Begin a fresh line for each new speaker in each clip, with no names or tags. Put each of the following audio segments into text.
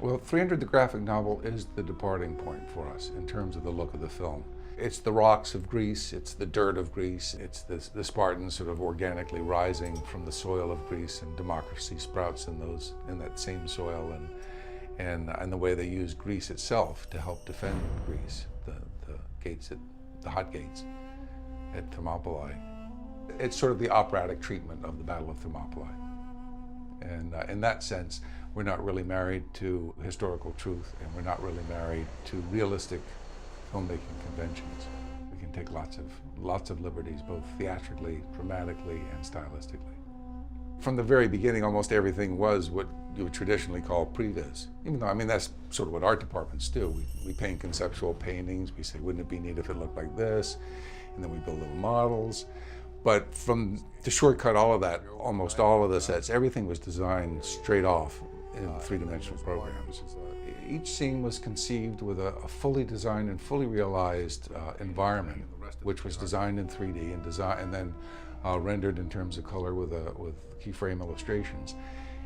Well, 300, the graphic novel, is the departing point for us in terms of the look of the film. It's the rocks of Greece, it's the dirt of Greece, it's the Spartans sort of organically rising from the soil of Greece, and democracy sprouts in that same soil, and the way they use Greece itself to help defend Greece, the gates, the hot gates at Thermopylae. It's sort of the operatic treatment of the Battle of Thermopylae. And in that sense, we're not really married to historical truth, and we're not really married to realistic filmmaking conventions. We can take lots of liberties, both theatrically, dramatically, and stylistically. From the very beginning, almost everything was what you would traditionally call previs. Even though, I mean, that's sort of what art departments do. We paint conceptual paintings. We say, wouldn't it be neat if it looked like this? And then we build little models. But to shortcut all of that, almost all of the sets, everything was designed straight off in three-dimensional programs. Each scene was conceived with a fully designed and fully realized environment, which was designed in 3D and then rendered in terms of color with keyframe illustrations.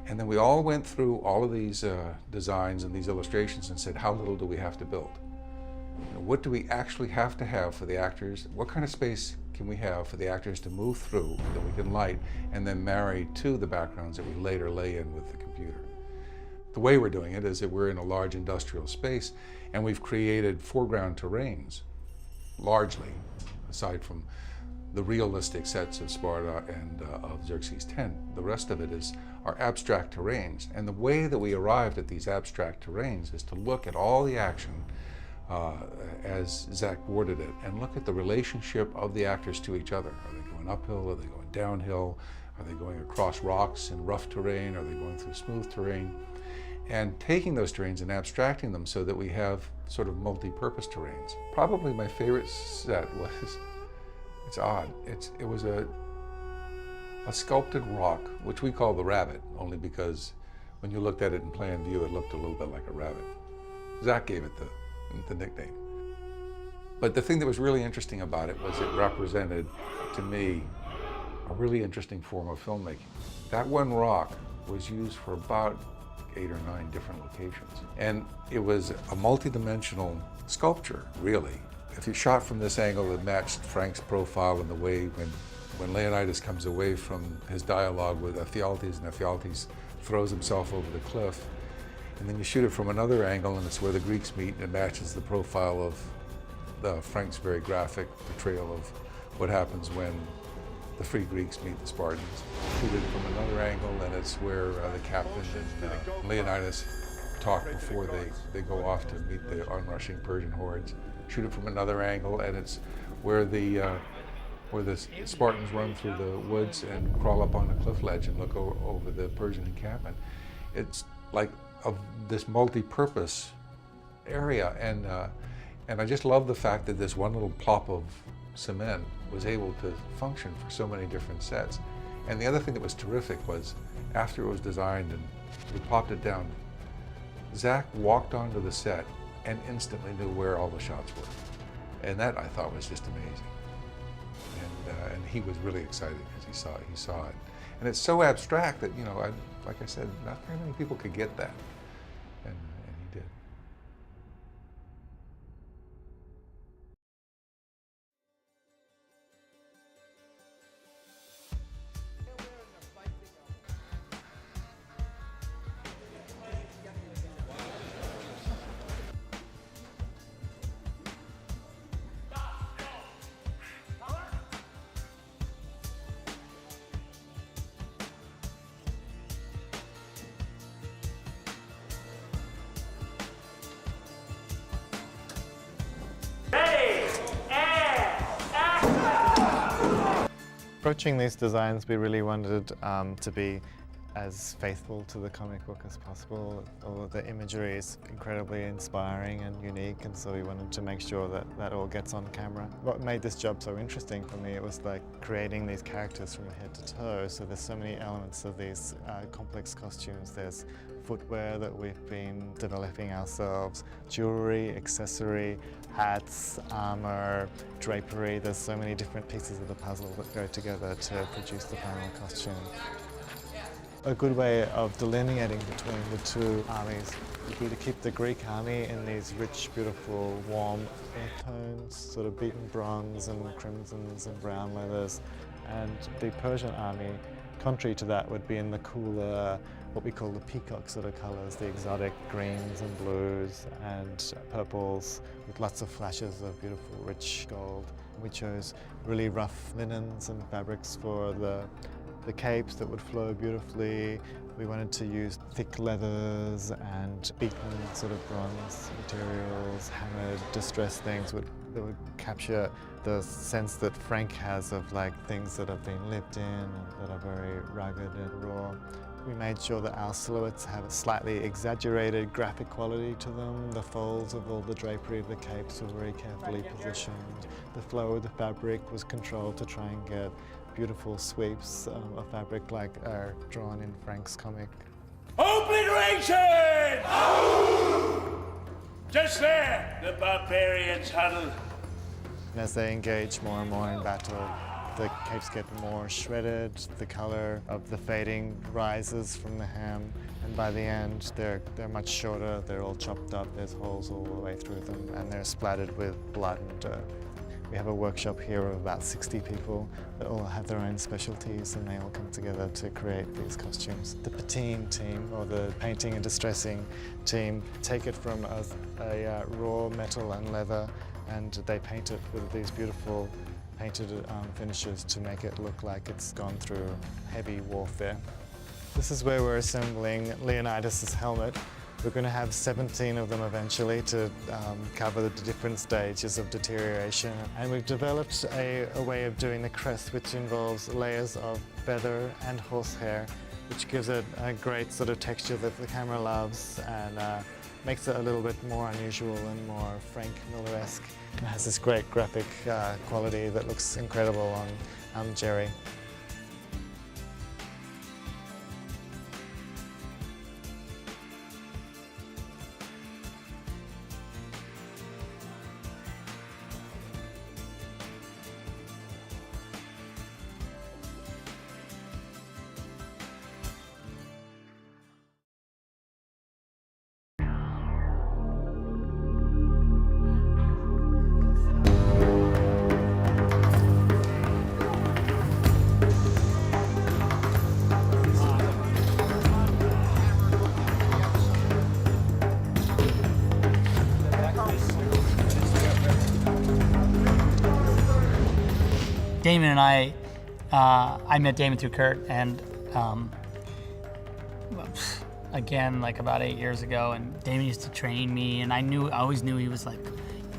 And then we all went through all of these designs and these illustrations and said, how little do we have to build? What do we actually have to have for the actors? What kind of space can we have for the actors to move through that we can light and then marry to the backgrounds that we later lay in with the computer? The way we're doing it is that we're in a large industrial space, and we've created foreground terrains, largely, aside from the realistic sets of Sparta and of Xerxes' tent. The rest of it are abstract terrains. And the way that we arrived at these abstract terrains is to look at all the action as Zack worded it, and look at the relationship of the actors to each other. Are they going uphill? Are they going downhill? Are they going across rocks in rough terrain? Are they going through smooth terrain? And taking those terrains and abstracting them so that we have sort of multi-purpose terrains. Probably my favorite set was, it's odd, it was a sculpted rock, which we call the rabbit, only because when you looked at it in plan view, it looked a little bit like a rabbit. Zack gave it the nickname. But the thing that was really interesting about it was it represented, to me, a really interesting form of filmmaking. That one rock was used for about 8 or 9 different locations. And it was a multi-dimensional sculpture, really. If you shot from this angle, it matched Frank's profile in the way when Leonidas comes away from his dialogue with Ephialtes, and Ephialtes throws himself over the cliff. And then you shoot it from another angle, and it's where the Greeks meet, and it matches the profile of Frank's very graphic portrayal of what happens when the free Greeks meet the Spartans. Shoot it from another angle, and it's where the captain and Leonidas talk before they go off to meet the onrushing Persian hordes. Shoot it from another angle, and it's where the Spartans run through the woods and crawl up on a cliff ledge and look over the Persian encampment. It's like this multi-purpose area, and I just love the fact that this one little plop of cement was able to function for so many different sets. And the other thing that was terrific was, after it was designed and we plopped it down, Zack walked onto the set and instantly knew where all the shots were. And that, I thought, was just amazing. And he was really excited because he saw it. And it's so abstract that, like I said, not very many people could get that. And he did.
Approaching these designs, we really wanted to be as faithful to the comic book as possible. All of the imagery is incredibly inspiring and unique, and so we wanted to make sure that that all gets on camera. What made this job so interesting for me, it was like creating these characters from head to toe. So there's so many elements of these complex costumes. There's footwear that we've been developing ourselves, jewelry, accessory, hats, armor, drapery. There's so many different pieces of the puzzle that go together to produce the final costume. A good way of delineating between the two armies would be to keep the Greek army in these rich, beautiful, warm earth tones, sort of beaten bronze and crimsons and brown leathers. And the Persian army, contrary to that, would be in the cooler, what we call the peacock sort of colours, the exotic greens and blues and purples with lots of flashes of beautiful, rich gold. We chose really rough linens and fabrics for the capes that would flow beautifully. We wanted to use thick leathers and beaten sort of bronze materials, hammered, distressed things that would capture the sense that Frank has of like things that have been lived in and that are very rugged and raw. We made sure that our silhouettes have a slightly exaggerated graphic quality to them. The folds of all the drapery of the capes were very carefully positioned. The flow of the fabric was controlled to try and get beautiful sweeps of fabric like are drawn in Frank's comic.
Obliteration! Just there, the barbarians huddle.
And as they engage more and more in battle, the capes get more shredded, the color of the fading rises from the hem, and by the end they're much shorter, they're all chopped up, there's holes all the way through them, and they're splattered with blood and dirt. We have a workshop here of about 60 people that all have their own specialties and they all come together to create these costumes. The patina team, or the painting and distressing team, take it from a raw metal and leather and they paint it with these beautiful painted finishes to make it look like it's gone through heavy warfare. This is where we're assembling Leonidas' helmet. We're going to have 17 of them eventually to cover the different stages of deterioration. And we've developed a way of doing the crest which involves layers of feather and horsehair, which gives it a great sort of texture that the camera loves and makes it a little bit more unusual and more Frank Miller-esque. It has this great graphic quality that looks incredible on Jerry.
Damon and I met Damon through Kurt, and again, like about 8 years ago, and Damon used to train me, and I always knew he was like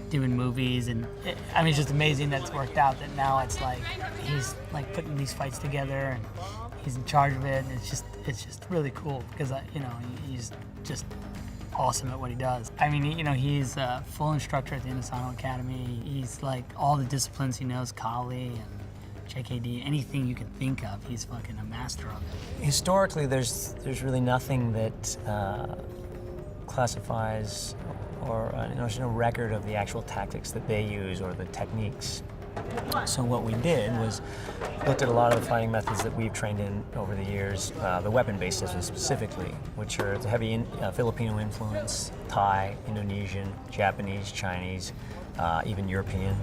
doing movies, and I mean, it's just amazing that it's worked out that now it's like he's like putting these fights together, and he's in charge of it, and it's just really cool because you know, he's just awesome at what he does. I mean, you know, he's a full instructor at the Inosanto Academy. He's like all the disciplines he knows, Kali and JKD, anything you can think of, he's fucking a master of it.
Historically, there's really nothing that classifies or there's no record of the actual tactics that they use or the techniques. So what we did was looked at a lot of the fighting methods that we've trained in over the years, the weapon-based systems specifically, which are the heavy Filipino influence, Thai, Indonesian, Japanese, Chinese, even European.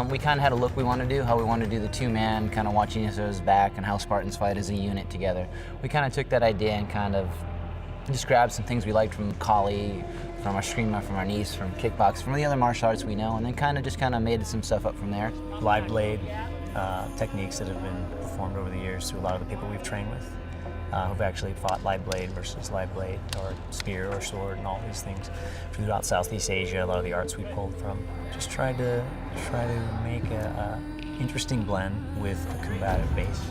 We kind of had a look we wanted to do, how we wanted to do the two-man, kind of watching each other's back, and how Spartans fight as a unit together. We kind of took that idea and kind of just grabbed some things we liked from Kali, from our Screamer, from our Nice, from kickbox, from the other martial arts we know, and then kind of made some stuff up from there.
Live blade techniques that have been performed over the years through a lot of the people we've trained with, who've actually fought live blade versus live blade, or spear or sword, and all these things throughout Southeast Asia. A lot of the arts we pulled from. Just tried to make a interesting blend with a combative base.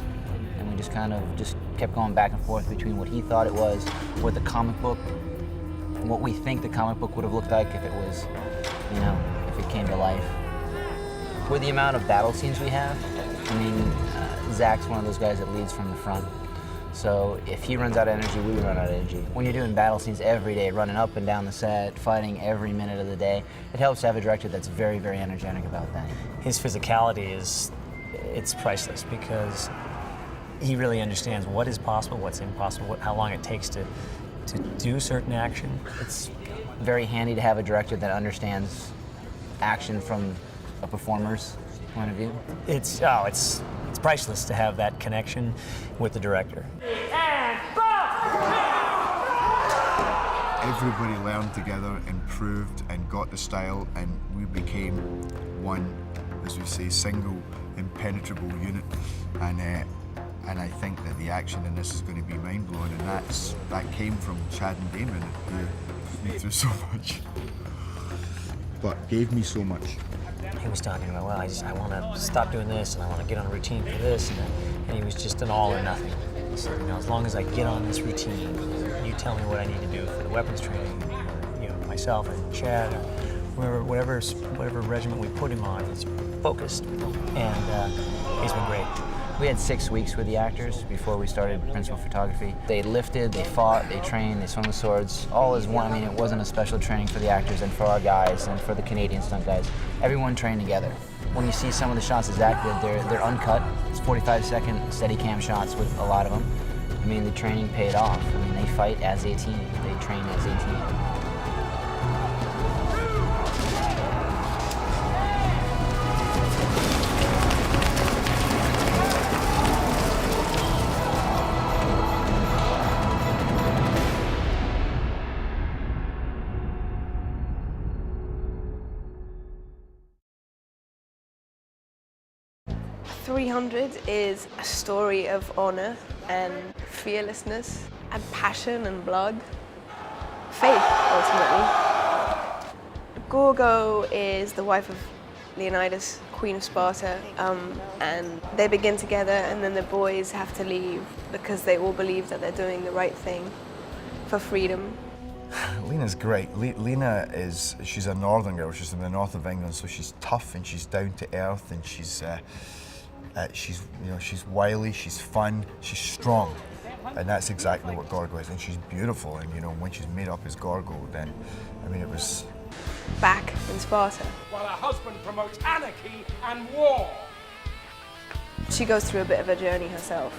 And we just kept going back and forth between what he thought it was, what the comic book, what we think the comic book would have looked like if it was, you know, if it came to life. With the amount of battle scenes we have, I mean, Zack's one of those guys that leads from the front. So if he runs out of energy, we run out of energy. When you're doing battle scenes every day, running up and down the set, fighting every minute of the day, it helps to have a director that's very, very energetic about that.
His physicality is it's priceless because he really understands what is possible, what's impossible, how long it takes to do certain action.
It's very handy to have a director that understands action from a performer's point of view.
It's priceless to have that connection with the director.
Everybody learned together, improved, and got the style, and we became one, as we say, single, impenetrable unit. And I think that the action in this is going to be mind-blowing, and that came from Chad and Damon, who put me through so much, but gave me so much.
He was talking about, well, I want to stop doing this, and I want to get on a routine for this, and he was just an all or nothing. He said, you know, as long as I get on this routine, you tell me what I need to do for the weapons training, or, you know, myself and Chad, or whatever regiment we put him on, he's focused, and he's been great.
We had 6 weeks with the actors before we started principal photography. They lifted, they fought, they trained, they swung the swords, all as one. I mean, it wasn't a special training for the actors and for our guys and for the Canadian stunt guys. Everyone trained together. When you see some of the shots that Zack did, they're uncut. It's 45-second steady cam shots with a lot of them. I mean, the training paid off. I mean, they fight as a team. They train as a team.
300 is a story of honor and fearlessness and passion and blood. Faith, ultimately. Gorgo is the wife of Leonidas, Queen of Sparta, and they begin together, and then the boys have to leave because they all believe that they're doing the right thing for freedom.
Lena's great. Lena she's a northern girl. She's from the north of England, so she's tough and she's down to earth, and she's wily, she's fun, she's strong, and that's exactly what Gorgo is. And she's beautiful, and when she's made up as Gorgo, then I mean it was.
Back in Sparta.
While her husband promotes anarchy and war.
She goes through a bit of a journey herself.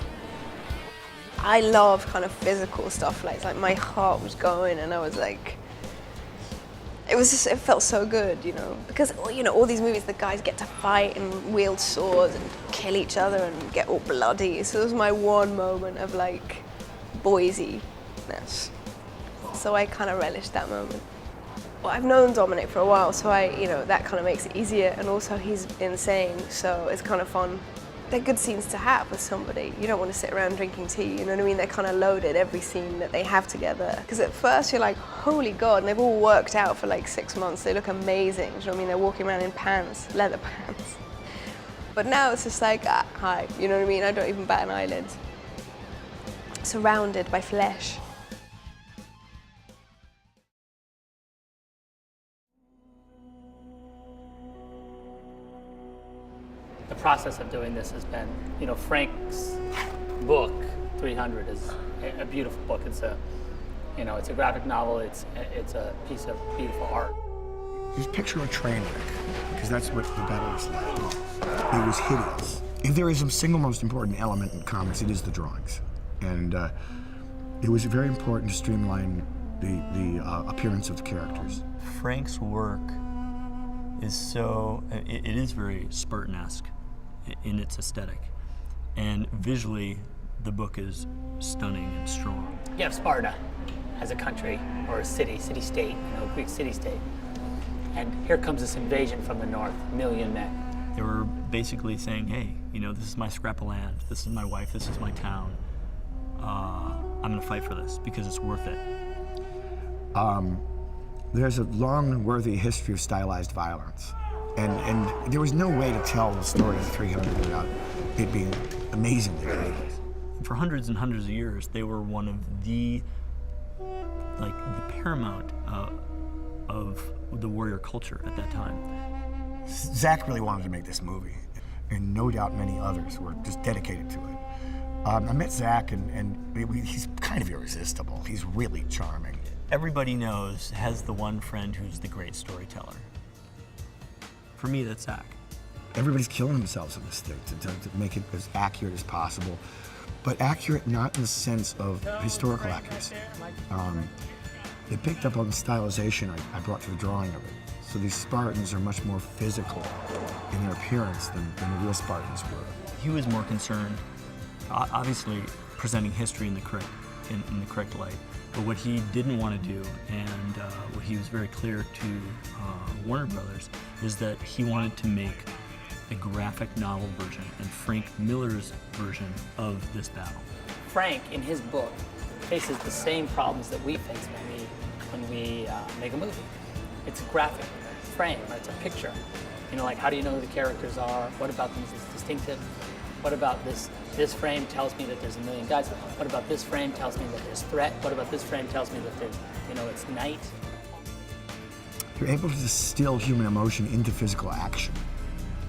I love kind of physical stuff, like my heart was going, and I was like, it felt so good, because all these movies, the guys get to fight and wield swords and kill each other and get all bloody. So it was my one moment of like Boise-ness. So I kind of relished that moment. Well, I've known Dominic for a while, so that kind of makes it easier, and also he's insane, so it's kind of fun. They're good scenes to have with somebody. You don't want to sit around drinking tea, you know what I mean? They're kind of loaded, every scene that they have together. Because at first you're like, holy God, and they've all worked out for like 6 months. They look amazing, you know what I mean? They're walking around in pants, leather pants. But now it's just like, hi, you know what I mean? I don't even bat an eyelid. Surrounded by flesh.
The process of doing this has been, Frank's book, 300, is a beautiful book. It's a graphic novel. It's a piece of beautiful art.
Just picture a train wreck, because that's what the battle was like. It was hideous. If there is a single most important element in comics, it is the drawings. And it was very important to streamline the appearance of the characters.
Frank's work is it is very Spartan-esque in its aesthetic. And visually, the book is stunning and strong.
You have Sparta as a country, or a city-state, Greek city-state. And here comes this invasion from the north, 1 million men.
They were basically saying, hey, this is my scrap of land, this is my wife, this is my town. I'm gonna fight for this because it's worth it.
There's a long, worthy history of stylized violence. And there was no way to tell the story of 300 without it being amazingly good.
For hundreds and hundreds of years, they were one of the paramount of the warrior culture at that time.
Zack really wanted to make this movie, and no doubt many others were just dedicated to it. I met Zack, and he's kind of irresistible. He's really charming.
Everybody has the one friend who's the great storyteller. For me, that's Zack.
everybody's killing themselves in this thing to make it as accurate as possible, but accurate not in the sense of historical accuracy. They picked up on the stylization I brought to the drawing of it. So these Spartans are much more physical in their appearance than the real Spartans were.
He was more concerned, obviously, presenting history in the correct light. But what he didn't want to do, and what he was very clear to Warner Brothers, is that he wanted to make a graphic novel version and Frank Miller's version of this battle.
Frank, in his book, faces the same problems that we face when we make a movie. It's a graphic frame, right? It's a picture. You know, like, how do you know who the characters are? What about them is distinctive? What about this frame tells me that there's a million guys? What about this frame tells me that there's threat? What about this frame tells me that there's, you know, it's night?
You're able to distill human emotion into physical action.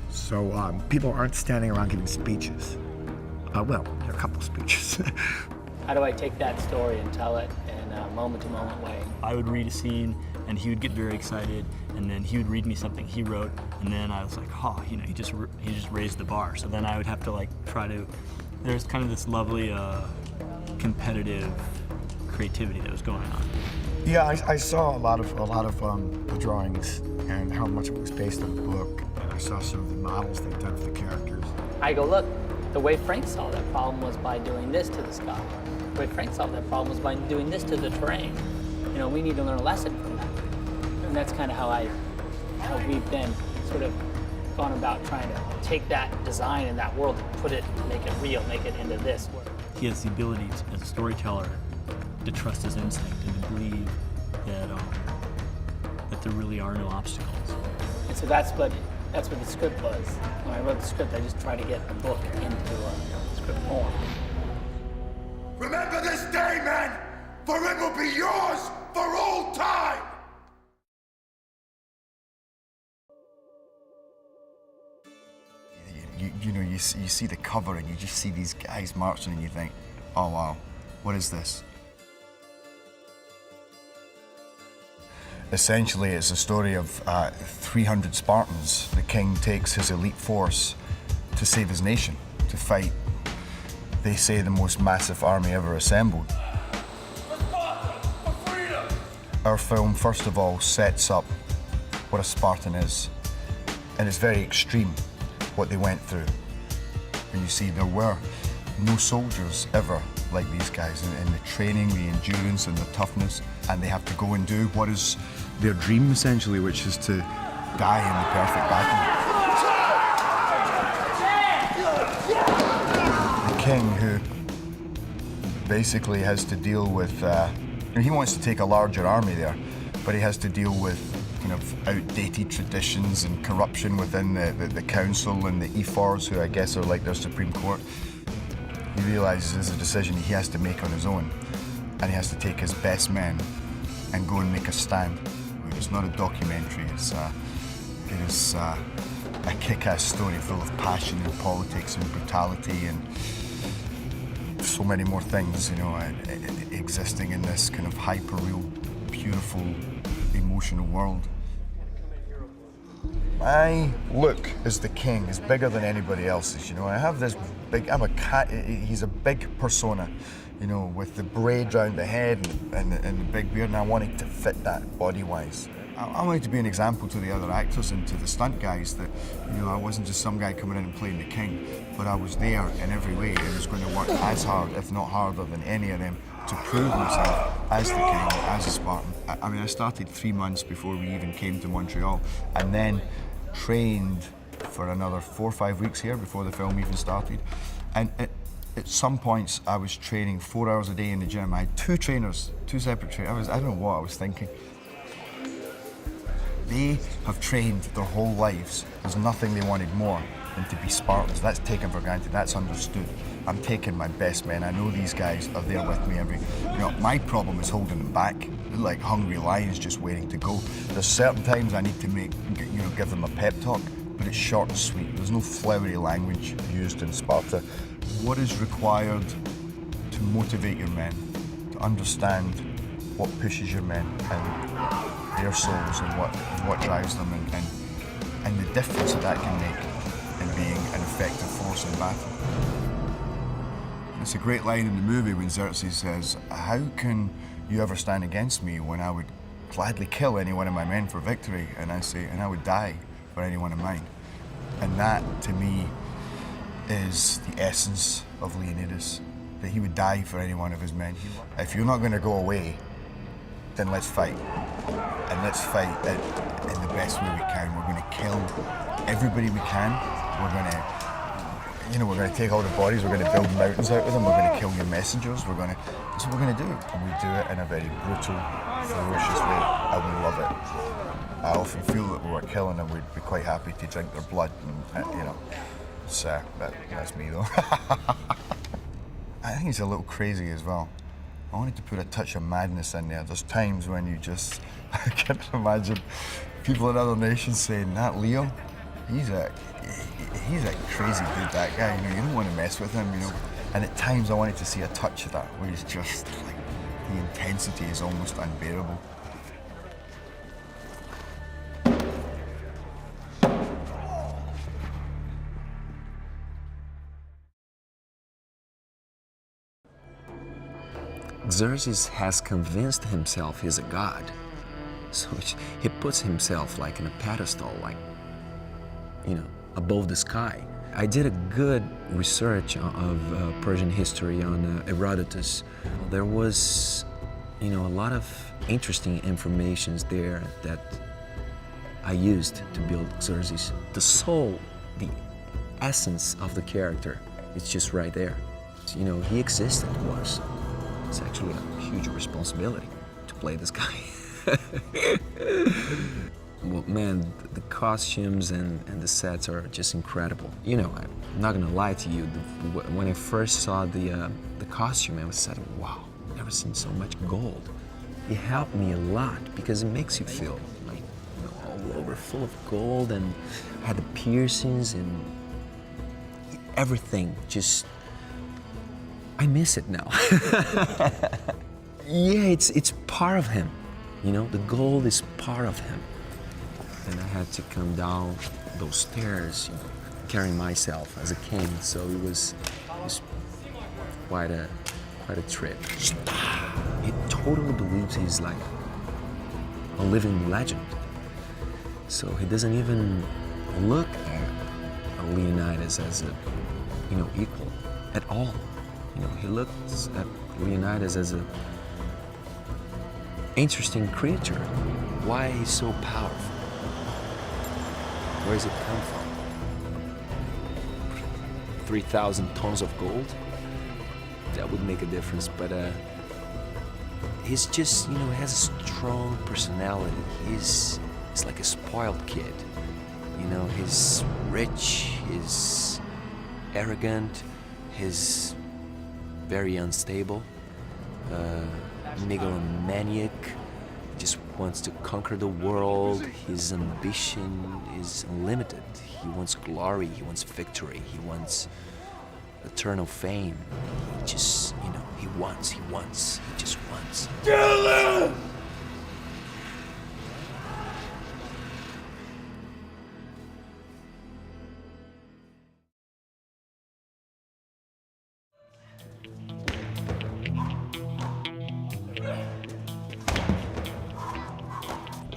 So people aren't standing around giving speeches. Well, there are a couple speeches.
How do I take that story and tell it in a moment-to-moment way?
I would read a scene, and he would get very excited, and then he would read me something he wrote, and then I was like, oh, you know, he just raised the bar. So then I would have to like try to. There's kind of this lovely competitive creativity that was going on.
Yeah, I saw a lot of the drawings and how much of it was based on the book, and I saw some of the models they've done for the characters.
I go, look, the way Frank solved that problem was by doing this to the sky. The way Frank solved that problem was by doing this to the terrain. You know, we need to learn a lesson from that. And that's kind of how we've then sort of gone about trying to take that design and that world and put it, make it real, make it into this work.
He has the ability to, as a storyteller, to trust his instinct and to believe that there really are no obstacles.
And so that's what the script was. When I wrote the script, I just tried to get the book into script form.
Remember this day, men, for it will be yours for all time!
You know, you see the cover and you just see these guys marching and you think, oh wow, what is this? Essentially, it's a story of 300 Spartans. The king takes his elite force to save his nation, to fight, they say, the most massive army ever assembled. Our film, first of all, sets up what a Spartan is, and it's very extreme what they went through. And you see, there were no soldiers ever like these guys in the training, the endurance, and the toughness, and they have to go and do what is their dream, essentially, which is to die in the perfect battle. The king, who basically has to deal with, he wants to take a larger army there, but he has to deal with kind of outdated traditions and corruption within the council and the ephors, who I guess are like their Supreme Court. He realizes it's a decision he has to make on his own, and he has to take his best men and go and make a stand. It's not a documentary, it is a kick-ass story full of passion and politics and brutality and so many more things, you know, existing in this kind of hyper-real, beautiful, emotional world. My look as the king is bigger than anybody else's, you know. I have this big, he's a big persona, you know, with the braid round the head and the big beard, and I wanted to fit that body-wise. I wanted to be an example to the other actors and to the stunt guys that, you know, I wasn't just some guy coming in and playing the king, but I was there in every way and was going to work as hard, if not harder, than any of them to prove myself as the king, as a Spartan. I mean, I started 3 months before we even came to Montreal, and then trained for another 4 or 5 weeks here before the film even started. And at some points, I was training 4 hours a day in the gym. I had 2 trainers, 2 separate trainers. I don't know what I was thinking. They have trained their whole lives. There's nothing they wanted more than to be Spartans. That's taken for granted, that's understood. I'm taking my best men. I know these guys are there with me you know, my problem is holding them back. They're like hungry lions just waiting to go. There's certain times I need to give them a pep talk, but it's short and sweet. There's no flowery language used in Sparta. What is required to motivate your men, to understand what pushes your men and their souls and what drives them and the difference that can make. being an effective force in battle. And it's a great line in the movie when Xerxes says, "How can you ever stand against me when I would gladly kill any one of my men for victory?" And I say, "And I would die for any one of mine." And that, to me, is the essence of Leonidas, that he would die for any one of his men. If you're not going to go away, then let's fight. And let's fight in the best way we can. We're going to kill everybody we can. We're going to, we're going to take all the bodies, we're going to build mountains out of them, we're going to kill your messengers, that's what we're going to do. And we do it in a very brutal, ferocious way, and we love it. I often feel that we were killing them, we'd be quite happy to drink their blood, and, that's me though. I think it's a little crazy as well. I wanted to put a touch of madness in there. There's times when you just, I can't imagine people in other nations saying, "That Leo, he's a crazy dude, that guy, you don't want to mess with him, And at times I wanted to see a touch of that, where he's just like, the intensity is almost unbearable.
Xerxes has convinced himself he's a god, so he puts himself like in a pedestal, like, above the sky. I did a good research of Persian history on Herodotus. There was, a lot of interesting information there that I used to build Xerxes. The soul, the essence of the character, it's just right there. He existed once. It's actually a huge responsibility to play this guy. Well, man, the costumes and the sets are just incredible. I'm not gonna lie to you, when I first saw the costume, I was said, wow, I've never seen so much gold. It helped me a lot because it makes you feel like, all over full of gold, and had the piercings and everything just, I miss it now. Yeah, it's part of him. The gold is part of him. And I had to come down those stairs, carrying myself as a king. So it was quite a trip. He totally believes he's like a living legend. So he doesn't even look at Leonidas as a, equal at all. He looks at Leonidas as a interesting creature. Why he's so powerful? Where does it come from? 3,000 tons of gold? That would make a difference, but he's just, he has a strong personality. He's like a spoiled kid. He's rich, he's arrogant, he's very unstable, megalomaniac, just wants to conquer the world. His ambition is unlimited. He wants glory, he wants victory, he wants eternal fame. He just, he just wants.
Kill him!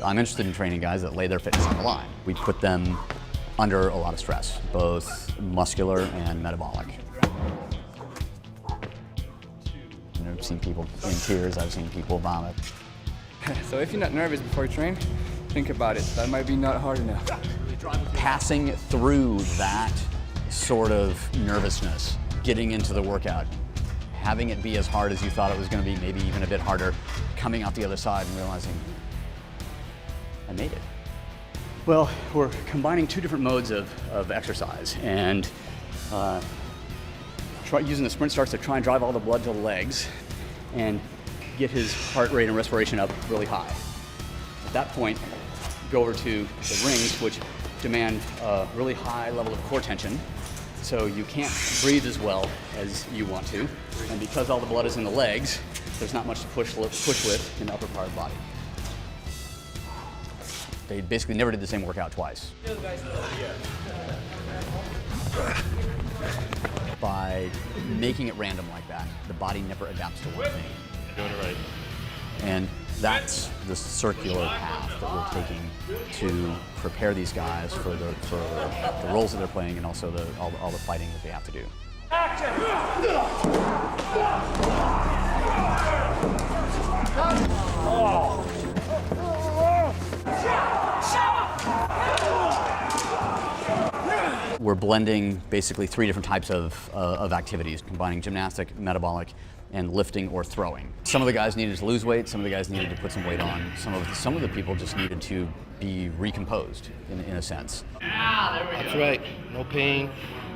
I'm interested in training guys that lay their fitness on the line. We put them under a lot of stress, both muscular and metabolic. I've seen people in tears, I've seen people vomit.
So if you're not nervous before you train, think about it. That might be not hard enough.
Passing through that sort of nervousness, getting into the workout, having it be as hard as you thought it was going to be, maybe even a bit harder, coming out the other side and realizing, I made it. Well, we're combining two different modes of exercise, and using the sprint starts to try and drive all the blood to the legs and get his heart rate and respiration up really high. At that point, go over to the rings, which demand a really high level of core tension, so you can't breathe as well as you want to, and because all the blood is in the legs, there's not much to push with in the upper part of the body. They basically never did the same workout twice. By making it random like that, the body never adapts to one thing.
Doing it right.
And that's the circular path that we're taking to prepare these guys for the roles that they're playing and also all the fighting that they have to do. We're blending basically 3 different types of activities, combining gymnastic, metabolic, and lifting or throwing. Some of the guys needed to lose weight, some of the guys needed to put some weight on, some of the people just needed to be recomposed in a sense.
That's right. No pain,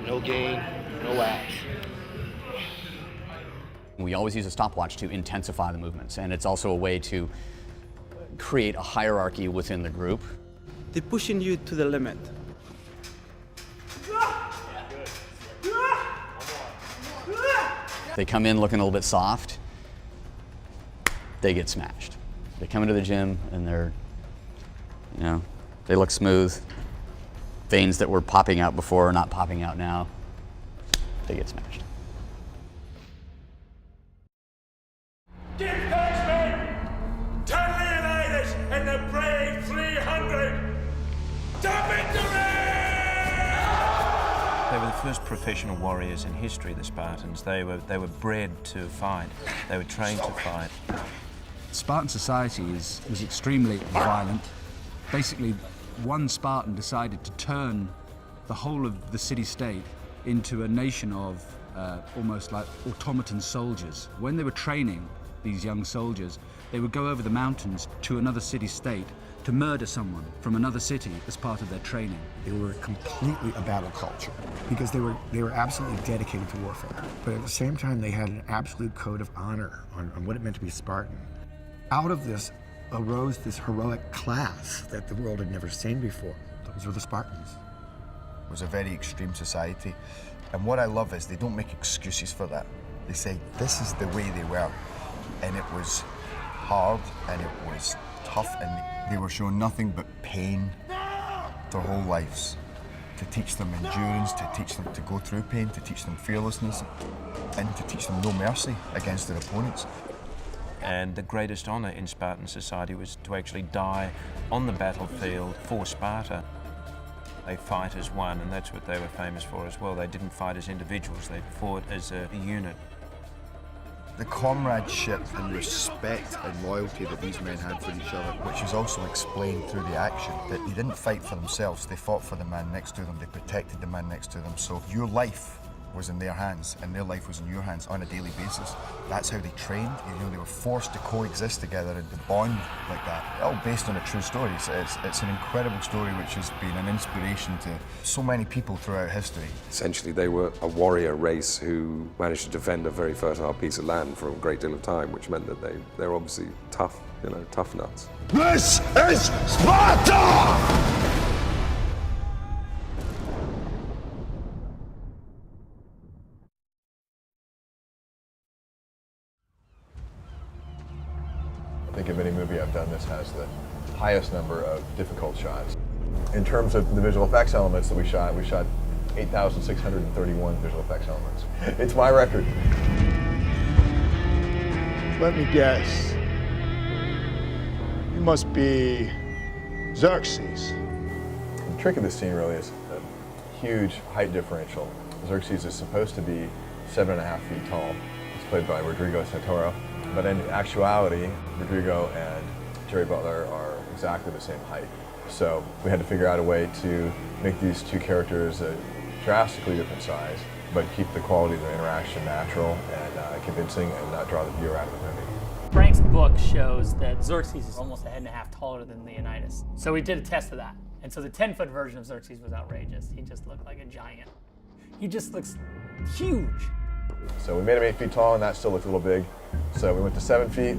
no gain, no lapse.
We always use a stopwatch to intensify the movements, and it's also a way to create a hierarchy within the group.
They're pushing you to the limit.
They come in looking a little bit soft, they get smashed. They come into the gym and they look smooth. Veins that were popping out before are not popping out now. They get smashed.
Give thanks, men! Tell Leonidas and the brave 300 to victory!
They were the first professional warriors in history, the Spartans. They were bred to fight. They were trained to fight.
Spartan society was extremely violent. Basically, one Spartan decided to turn the whole of the city-state into a nation of almost like automaton soldiers. When they were training these young soldiers, they would go over the mountains to another city-state to murder someone from another city as part of their training.
They were completely a battle culture because they were absolutely dedicated to warfare. But at the same time, they had an absolute code of honor on what it meant to be a Spartan. Out of this arose this heroic class that the world had never seen before. Those were the Spartans.
It was a very extreme society. And what I love is they don't make excuses for that. They say, this is the way they were. And it was hard and it was tough, and they were shown nothing but pain their whole lives. To teach them endurance, to teach them to go through pain, to teach them fearlessness, and to teach them no mercy against their opponents.
And the greatest honor in Spartan society was to actually die on the battlefield for Sparta. They fight as one, and that's what they were famous for as well. They didn't fight as individuals, they fought as a unit.
The comradeship and respect and loyalty that these men had for each other, which was also explained through the action, that they didn't fight for themselves, they fought for the man next to them, they protected the man next to them. So your life was in their hands and their life was in your hands on a daily basis. That's how they trained. You know, they were forced to coexist together and to bond like that. All based on a true story. It's an incredible story which has been an inspiration to so many people throughout history.
Essentially, they were a warrior race who managed to defend a very fertile piece of land for a great deal of time, which meant that they're obviously tough, tough nuts.
This is Sparta!
I think of any movie I've done, this has the highest number of difficult shots. In terms of the visual effects elements that we shot 8,631 visual effects elements. It's my record.
Let me guess. You must be Xerxes.
The trick of this scene really is a huge height differential. Xerxes is supposed to be 7.5 feet tall. It's played by Rodrigo Santoro. But in actuality, Rodrigo and Gerard Butler are exactly the same height. So we had to figure out a way to make these two characters a drastically different size, but keep the quality of their interaction natural and convincing and not draw the viewer out of the movie.
Frank's book shows that Xerxes is almost a head and a half taller than Leonidas. So we did a test of that. And so the 10-foot version of Xerxes was outrageous. He just looked like a giant. He just looks huge.
So we made him 8 feet tall, and that still looked a little big. So we went to 7 feet.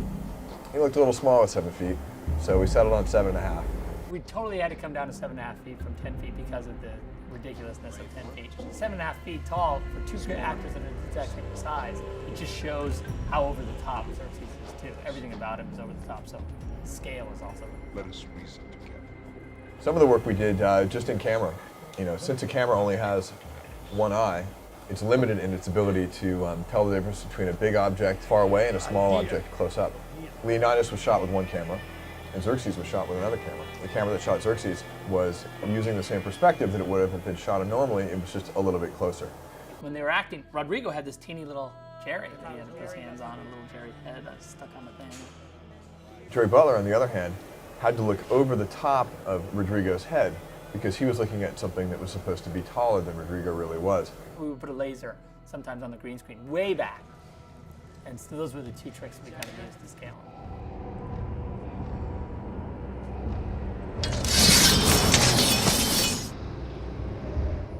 He looked a little small at 7 feet. So we settled on 7.5.
We totally had to come down to 7.5 feet from 10 feet because of the ridiculousness of 10 feet. 7.5 feet tall for two actors that are the exact same size, it just shows how over the top Xerxes is too. Everything about him is over the top, so the scale is also.
Let us reason together.
Some of the work we did just in camera. Since a camera only has one eye, it's limited in its ability to tell the difference between a big object far away and a small object close up. Leonidas was shot with one camera, and Xerxes was shot with another camera. The camera that shot Xerxes was using the same perspective that it would have been shot normally, it was just a little bit closer.
When they were acting, Rodrigo had this teeny little Jerry that he had his hands on, a little Jerry head stuck on the thing.
Gerard Butler, on the other hand, had to look over the top of Rodrigo's head because he was looking at something that was supposed to be taller than Rodrigo really was.
We would put a laser sometimes on the green screen, way back. And so those were the two tricks we kind of used to scale them.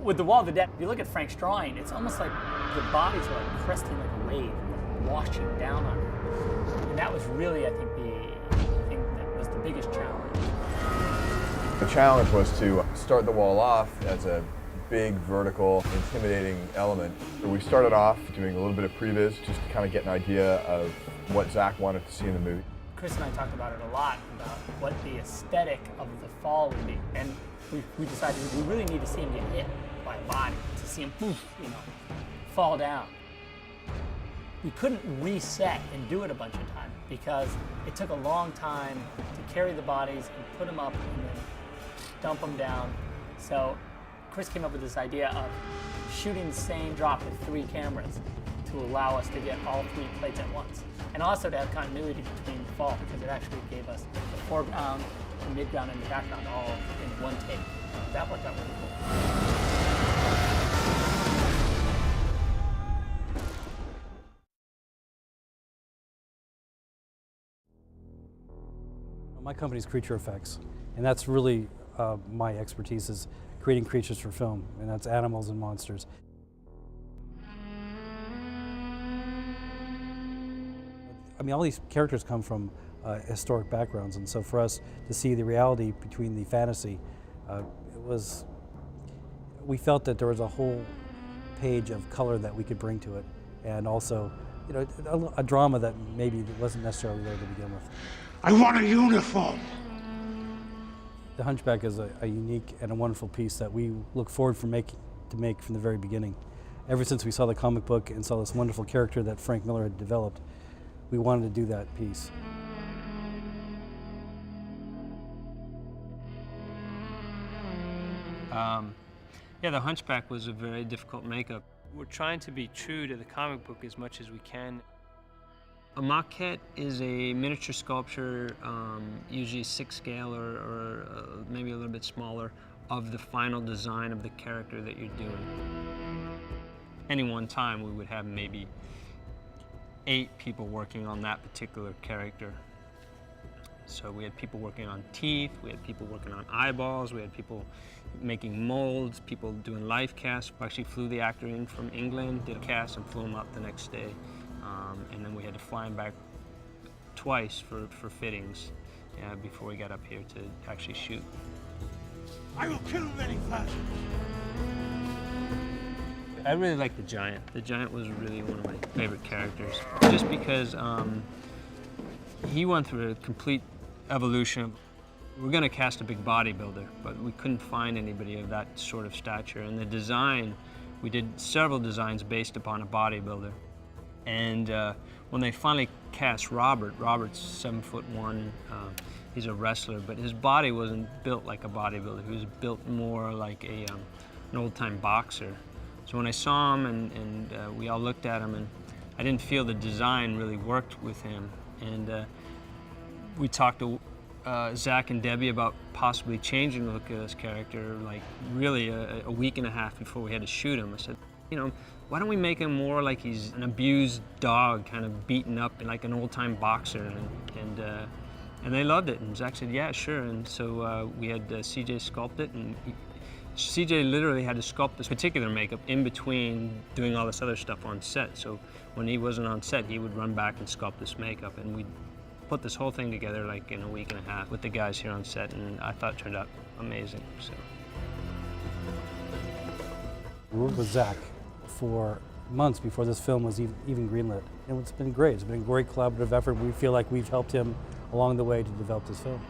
With the Wall of the Dead, if you look at Frank's drawing, it's almost like the bodies are like cresting like a wave, like washing down on it. And that was really, I think, the thing that was the biggest challenge.
The challenge was to start the wall off as a big, vertical, intimidating element. So we started off doing a little bit of previs just to kind of get an idea of what Zack wanted to see in the movie.
Chris and I talked about it a lot, about what the aesthetic of the fall would be. And we decided we really need to see him get hit by a body, to see him, fall down. We couldn't reset and do it a bunch of times because it took a long time to carry the bodies and put them up and then dump them down. So Chris came up with this idea of shooting the same drop with 3 cameras to allow us to get all 3 plates at once. And also to have continuity between the fall because it actually gave us the foreground, the midground, and the background all in one take. That worked out really cool.
My company's Creature Effects, and that's really my expertise is creating creatures for film, and that's animals and monsters. I mean, all these characters come from historic backgrounds, and so for us to see the reality between the fantasy, we felt that there was a whole page of color that we could bring to it, and also, you know, a drama that maybe wasn't necessarily there to begin with.
I want a uniform.
The Hunchback is a unique and a wonderful piece that we look forward to make from the very beginning. Ever since we saw the comic book and saw this wonderful character that Frank Miller had developed, we wanted to do that piece.
Yeah, the Hunchback was a very difficult makeup. We're trying to be true to the comic book as much as we can. A maquette is a miniature sculpture, usually 6 scale or maybe a little bit smaller, of the final design of the character that you're doing. Any one time we would have maybe 8 people working on that particular character. So we had people working on teeth, we had people working on eyeballs, we had people making molds, people doing life casts. We actually flew the actor in from England, did a cast, and flew him up the next day. And then we had to fly him back twice for fittings before we got up here to actually shoot.
I will kill many fast.
I really like the Giant. The Giant was really one of my favorite characters, just because he went through a complete evolution. We're going to cast a big bodybuilder, but we couldn't find anybody of that sort of stature. And the design, we did several designs based upon a bodybuilder. And when they finally cast Robert's 7'1", he's a wrestler, but his body wasn't built like a bodybuilder. He was built more like an old-time boxer. So when I saw him and we all looked at him, and I didn't feel the design really worked with him. And we talked to Zack and Debbie about possibly changing the look of this character, like really a week and a half before we had to shoot him. I said, you know, why don't we make him more like he's an abused dog, kind of beaten up like an old-time boxer? And they loved it. And Zack said, yeah, sure. And so we had CJ sculpt it, and CJ literally had to sculpt this particular makeup in between doing all this other stuff on set. So when he wasn't on set, he would run back and sculpt this makeup, and we put this whole thing together like in a week and a half with the guys here on set, and I thought it turned out amazing. So.
We worked with Zack for months before this film was even greenlit. And it's been great. It's been a great collaborative effort. We feel like we've helped him along the way to develop this film.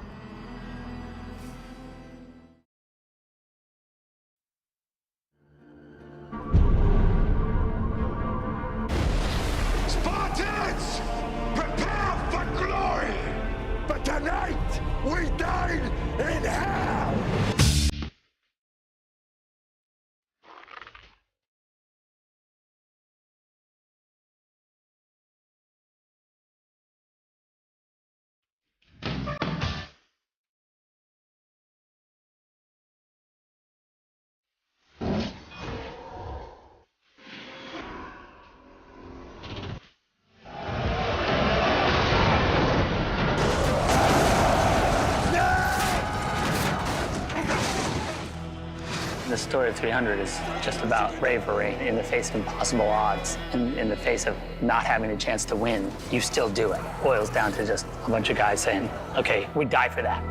The story of 300 is just about bravery in the face of impossible odds. In the face of not having a chance to win, you still do it. Boils down to just a bunch of guys saying, okay, we die for that.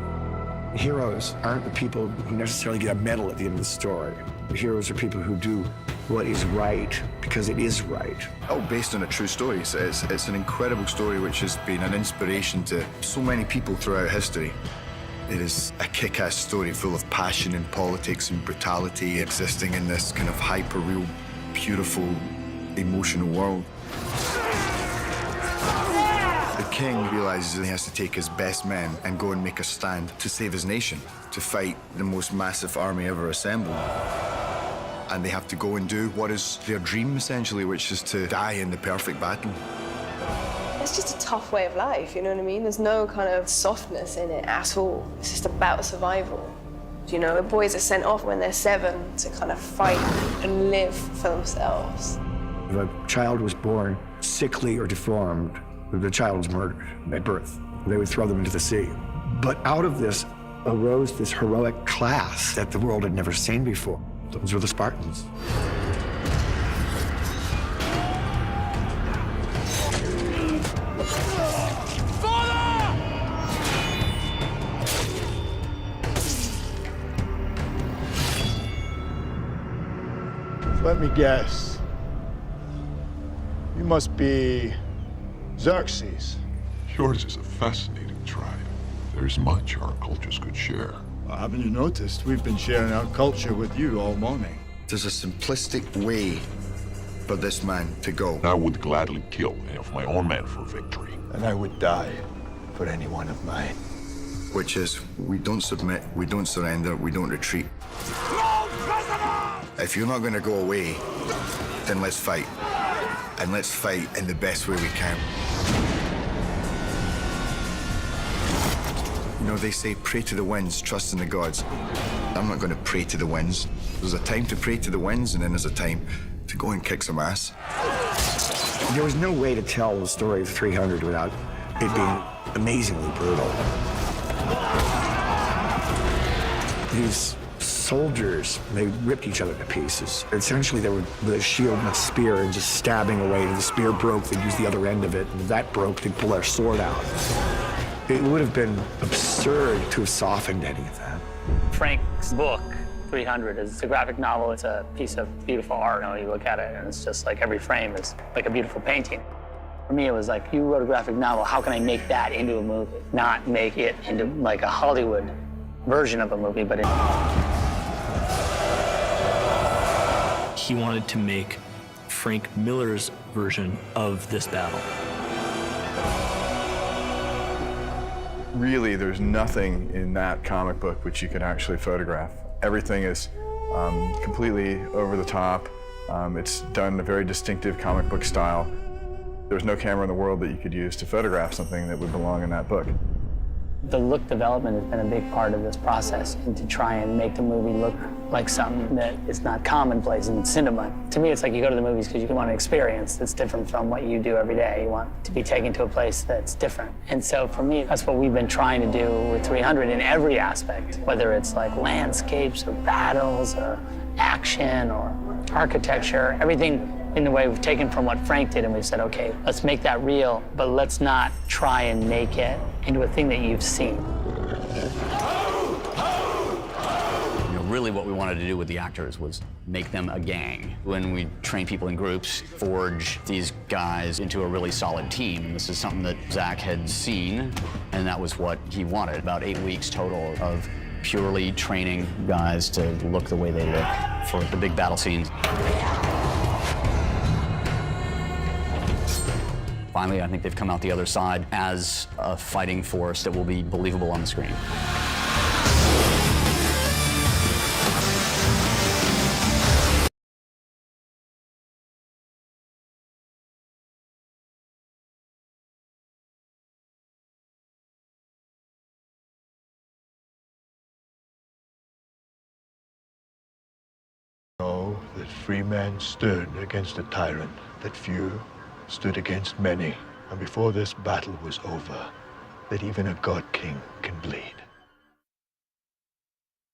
Heroes aren't the people who necessarily get a medal at the end of the story. The heroes are people who do what is right because it is right.
Oh, based on a true story. It's an incredible story which has been an inspiration to so many people throughout history. It is a kick-ass story full of passion and politics and brutality existing in this kind of hyper-real, beautiful, emotional world. The king realizes that he has to take his best men and go and make a stand to save his nation, to fight the most massive army ever assembled. And they have to go and do what is their dream, essentially, which is to die in the perfect battle.
It's just a tough way of life, you know what I mean? There's no kind of softness in it at all. It's just about survival. You know, the boys are sent off when they're 7 to kind of fight and live for themselves.
If a child was born sickly or deformed, the child was murdered at birth. They would throw them into the sea. But out of this arose this heroic class that the world had never seen before. Those were the Spartans.
Let me guess. You must be Xerxes.
Yours is a fascinating tribe. There's much our cultures could share.
Well, haven't you noticed? We've been sharing our culture with you all morning.
There's a simplistic way for this man to go.
I would gladly kill any of my own men for victory.
And I would die for any one of mine.
Which is, we don't submit, we don't surrender, we don't retreat. If you're not going to go away, then let's fight. And let's fight in the best way we can. You know, they say, pray to the winds, trust in the gods. I'm not going to pray to the winds. There's a time to pray to the winds, and then there's a time to go and kick some ass.
There was no way to tell the story of 300 without it being amazingly brutal. These soldiers, they ripped each other to pieces. Essentially, they were with a shield and a spear and just stabbing away. And the spear broke, they'd use the other end of it. And if that broke, they'd pull their sword out. It would have been absurd to have softened any of that.
Frank's book, 300, is a graphic novel. It's a piece of beautiful art. You know, you look at it, and it's just like every frame is like a beautiful painting. For me, it was like, you wrote a graphic novel, how can I make that into a movie? Not make it into like a Hollywood version of a movie, but
He wanted to make Frank Miller's version of this battle.
Really, there's nothing in that comic book which you could actually photograph. Everything is completely over the top. It's done in a very distinctive comic book style. There's no camera in the world that you could use to photograph something that would belong in that book.
the look development has been a big part of this process, and to try and make the movie look like something that is not commonplace in cinema. To me, it's like you go to the movies because you want an experience that's different from what you do every day. You want to be taken to a place that's different. And so for me, that's what we've been trying to do with 300 in every aspect, whether it's like landscapes or battles or action or architecture, everything in the way we've taken from what Frank did and we've said, okay, let's make that real, but let's not try and make it into a thing that you've seen.
Really what we wanted to do with the actors was make them a gang. When we train people in groups, forge these guys into a really solid team. This is something that Zack had seen, and that was what he wanted. About 8 weeks total of purely training guys to look the way they look for the big battle scenes. Finally, I think they've come out the other side as a fighting force that will be believable on the screen.
Know that free men stood against a tyrant, that few stood against many, and before this battle was over, that even a god king can bleed.